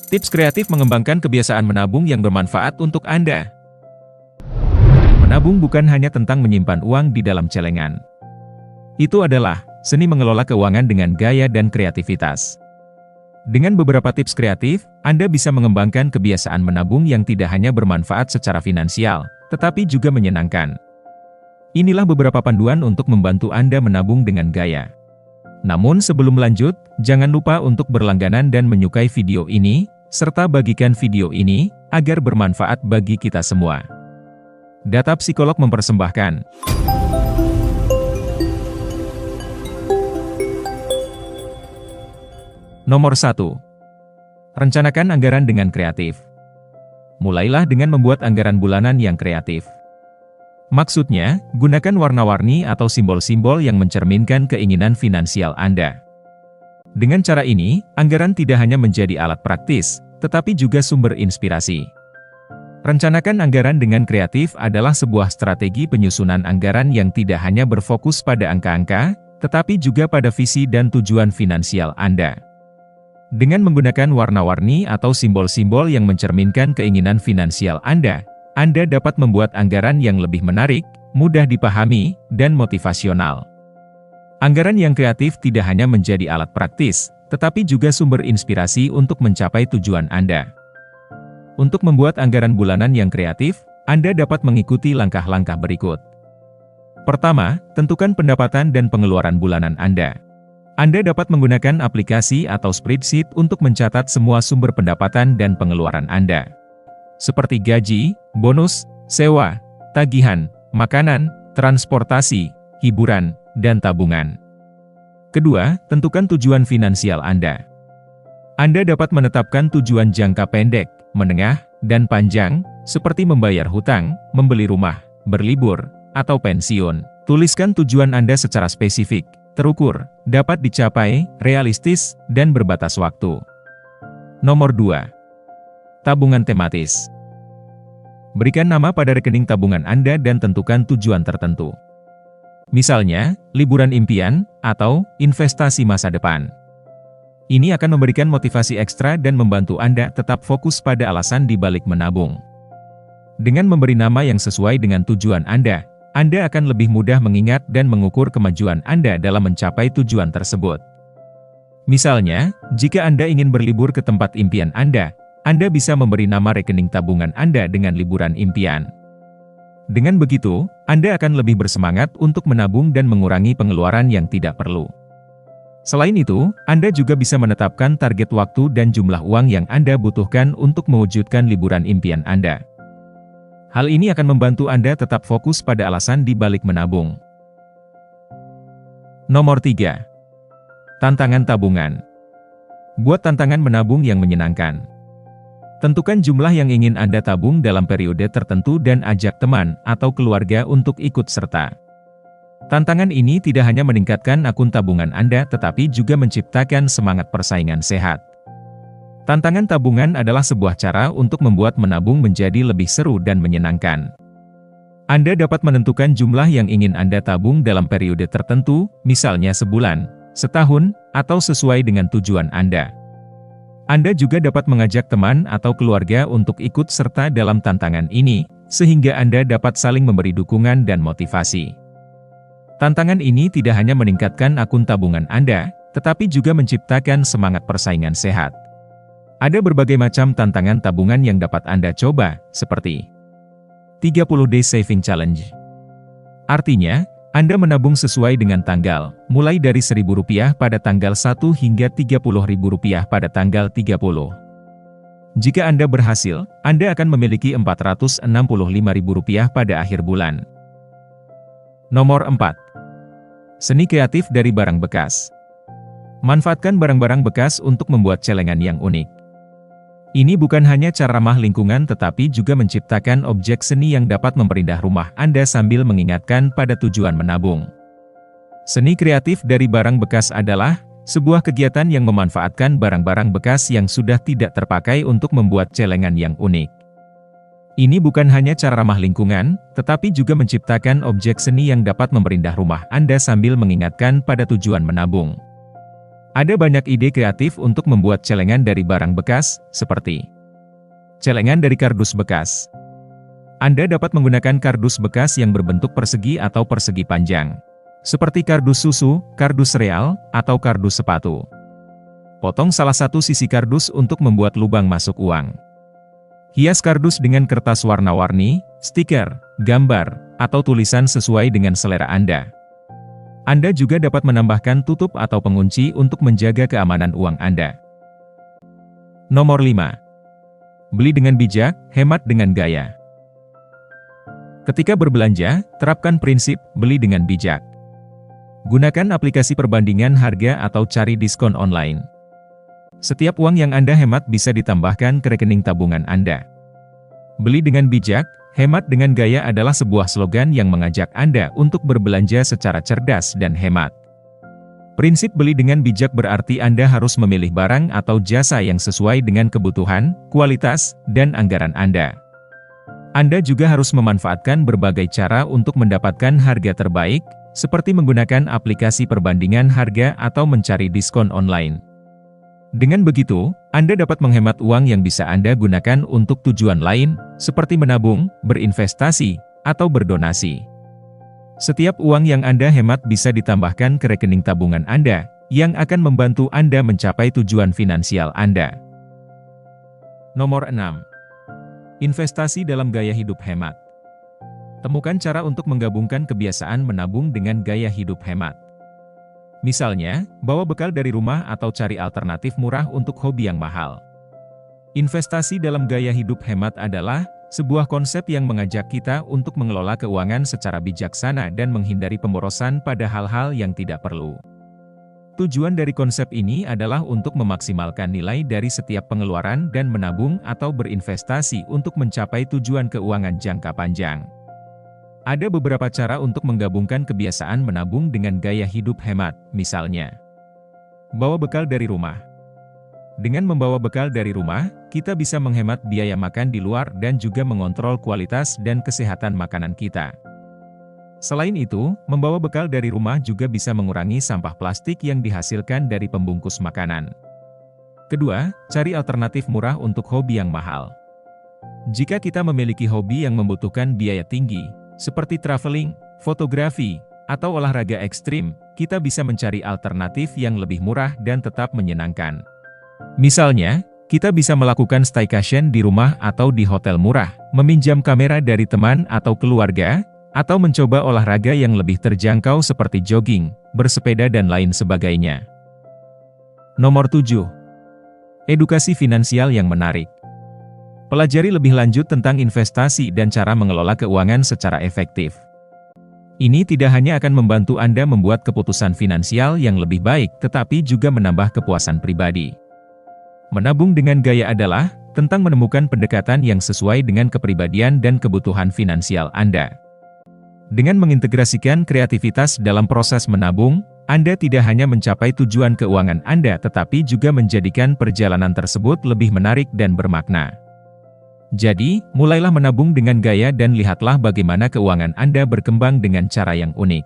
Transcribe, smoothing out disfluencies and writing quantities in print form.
Tips kreatif mengembangkan kebiasaan menabung yang bermanfaat untuk Anda. Menabung bukan hanya tentang menyimpan uang di dalam celengan. Itu adalah seni mengelola keuangan dengan gaya dan kreativitas. Dengan beberapa tips kreatif, Anda bisa mengembangkan kebiasaan menabung yang tidak hanya bermanfaat secara finansial, tetapi juga menyenangkan. Inilah beberapa panduan untuk membantu Anda menabung dengan gaya. Namun sebelum lanjut, jangan lupa untuk berlangganan dan menyukai video ini, serta bagikan video ini, agar bermanfaat bagi kita semua. Data Psikolog mempersembahkan. Nomor 1. Rencanakan anggaran dengan kreatif. Mulailah dengan membuat anggaran bulanan yang kreatif. Maksudnya, gunakan warna-warni atau simbol-simbol yang mencerminkan keinginan finansial Anda. Dengan cara ini, anggaran tidak hanya menjadi alat praktis, tetapi juga sumber inspirasi. Rencanakan anggaran dengan kreatif adalah sebuah strategi penyusunan anggaran yang tidak hanya berfokus pada angka-angka, tetapi juga pada visi dan tujuan finansial Anda. Dengan menggunakan warna-warni atau simbol-simbol yang mencerminkan keinginan finansial Anda dapat membuat anggaran yang lebih menarik, mudah dipahami, dan motivasional. Anggaran yang kreatif tidak hanya menjadi alat praktis, tetapi juga sumber inspirasi untuk mencapai tujuan Anda. Untuk membuat anggaran bulanan yang kreatif, Anda dapat mengikuti langkah-langkah berikut. Pertama, tentukan pendapatan dan pengeluaran bulanan Anda. Anda dapat menggunakan aplikasi atau spreadsheet untuk mencatat semua sumber pendapatan dan pengeluaran Anda. Seperti gaji, bonus, sewa, tagihan, makanan, transportasi, hiburan, dan tabungan. Kedua, tentukan tujuan finansial Anda. Anda dapat menetapkan tujuan jangka pendek, menengah, dan panjang, seperti membayar hutang, membeli rumah, berlibur, atau pensiun. Tuliskan tujuan Anda secara spesifik, terukur, dapat dicapai, realistis, dan berbatas waktu. Nomor 2. Tabungan tematis. Berikan nama pada rekening tabungan Anda dan tentukan tujuan tertentu. Misalnya, liburan impian, atau investasi masa depan. Ini akan memberikan motivasi ekstra dan membantu Anda tetap fokus pada alasan di balik menabung. Dengan memberi nama yang sesuai dengan tujuan Anda akan lebih mudah mengingat dan mengukur kemajuan Anda dalam mencapai tujuan tersebut. Misalnya, jika Anda ingin berlibur ke tempat impian Anda bisa memberi nama rekening tabungan Anda dengan liburan impian. Dengan begitu, Anda akan lebih bersemangat untuk menabung dan mengurangi pengeluaran yang tidak perlu. Selain itu, Anda juga bisa menetapkan target waktu dan jumlah uang yang Anda butuhkan untuk mewujudkan liburan impian Anda. Hal ini akan membantu Anda tetap fokus pada alasan di balik menabung. Nomor 3. Tantangan tabungan. Buat tantangan menabung yang menyenangkan. Tentukan jumlah yang ingin Anda tabung dalam periode tertentu dan ajak teman atau keluarga untuk ikut serta. Tantangan ini tidak hanya meningkatkan akun tabungan Anda tetapi juga menciptakan semangat persaingan sehat. Tantangan tabungan adalah sebuah cara untuk membuat menabung menjadi lebih seru dan menyenangkan. Anda dapat menentukan jumlah yang ingin Anda tabung dalam periode tertentu, misalnya sebulan, setahun, atau sesuai dengan tujuan Anda. Anda juga dapat mengajak teman atau keluarga untuk ikut serta dalam tantangan ini, sehingga Anda dapat saling memberi dukungan dan motivasi. Tantangan ini tidak hanya meningkatkan akun tabungan Anda, tetapi juga menciptakan semangat persaingan sehat. Ada berbagai macam tantangan tabungan yang dapat Anda coba, seperti 30 Day Saving Challenge. Artinya, Anda menabung sesuai dengan tanggal, mulai dari Rp1.000 pada tanggal 1 hingga Rp30.000 pada tanggal 30. Jika Anda berhasil, Anda akan memiliki Rp465.000 pada akhir bulan. Nomor 4. Seni kreatif dari barang bekas. Manfaatkan barang-barang bekas untuk membuat celengan yang unik. Ini bukan hanya cara ramah lingkungan tetapi juga menciptakan objek seni yang dapat memperindah rumah Anda sambil mengingatkan pada tujuan menabung. Seni kreatif dari barang bekas adalah sebuah kegiatan yang memanfaatkan barang-barang bekas yang sudah tidak terpakai untuk membuat celengan yang unik. Ini bukan hanya cara ramah lingkungan, tetapi juga menciptakan objek seni yang dapat memperindah rumah Anda sambil mengingatkan pada tujuan menabung. Ada banyak ide kreatif untuk membuat celengan dari barang bekas, seperti celengan dari kardus bekas. Anda dapat menggunakan kardus bekas yang berbentuk persegi atau persegi panjang, seperti kardus susu, kardus sereal, atau kardus sepatu. Potong salah satu sisi kardus untuk membuat lubang masuk uang. Hias kardus dengan kertas warna-warni, stiker, gambar, atau tulisan sesuai dengan selera Anda. Anda juga dapat menambahkan tutup atau pengunci untuk menjaga keamanan uang Anda. Nomor 5. Beli dengan bijak, hemat dengan gaya. Ketika berbelanja, terapkan prinsip beli dengan bijak. Gunakan aplikasi perbandingan harga atau cari diskon online. Setiap uang yang Anda hemat bisa ditambahkan ke rekening tabungan Anda. Beli dengan bijak, hemat dengan gaya adalah sebuah slogan yang mengajak Anda untuk berbelanja secara cerdas dan hemat. Prinsip beli dengan bijak berarti Anda harus memilih barang atau jasa yang sesuai dengan kebutuhan, kualitas, dan anggaran Anda. Anda juga harus memanfaatkan berbagai cara untuk mendapatkan harga terbaik, seperti menggunakan aplikasi perbandingan harga atau mencari diskon online. Dengan begitu, Anda dapat menghemat uang yang bisa Anda gunakan untuk tujuan lain, seperti menabung, berinvestasi, atau berdonasi. Setiap uang yang Anda hemat bisa ditambahkan ke rekening tabungan Anda, yang akan membantu Anda mencapai tujuan finansial Anda. Nomor 6. Investasi dalam gaya hidup hemat. Temukan cara untuk menggabungkan kebiasaan menabung dengan gaya hidup hemat. Misalnya, bawa bekal dari rumah atau cari alternatif murah untuk hobi yang mahal. Investasi dalam gaya hidup hemat adalah sebuah konsep yang mengajak kita untuk mengelola keuangan secara bijaksana dan menghindari pemborosan pada hal-hal yang tidak perlu. Tujuan dari konsep ini adalah untuk memaksimalkan nilai dari setiap pengeluaran dan menabung atau berinvestasi untuk mencapai tujuan keuangan jangka panjang. Ada beberapa cara untuk menggabungkan kebiasaan menabung dengan gaya hidup hemat, misalnya bawa bekal dari rumah. Dengan membawa bekal dari rumah, kita bisa menghemat biaya makan di luar dan juga mengontrol kualitas dan kesehatan makanan kita. Selain itu, membawa bekal dari rumah juga bisa mengurangi sampah plastik yang dihasilkan dari pembungkus makanan. Kedua, cari alternatif murah untuk hobi yang mahal. Jika kita memiliki hobi yang membutuhkan biaya tinggi, seperti traveling, fotografi, atau olahraga ekstrim, kita bisa mencari alternatif yang lebih murah dan tetap menyenangkan. Misalnya, kita bisa melakukan staycation di rumah atau di hotel murah, meminjam kamera dari teman atau keluarga, atau mencoba olahraga yang lebih terjangkau seperti jogging, bersepeda dan lain sebagainya. Nomor 7. Edukasi finansial yang menarik. Pelajari lebih lanjut tentang investasi dan cara mengelola keuangan secara efektif. Ini tidak hanya akan membantu Anda membuat keputusan finansial yang lebih baik, tetapi juga menambah kepuasan pribadi. Menabung dengan gaya adalah tentang menemukan pendekatan yang sesuai dengan kepribadian dan kebutuhan finansial Anda. Dengan mengintegrasikan kreativitas dalam proses menabung, Anda tidak hanya mencapai tujuan keuangan Anda tetapi juga menjadikan perjalanan tersebut lebih menarik dan bermakna. Jadi, mulailah menabung dengan gaya dan lihatlah bagaimana keuangan Anda berkembang dengan cara yang unik.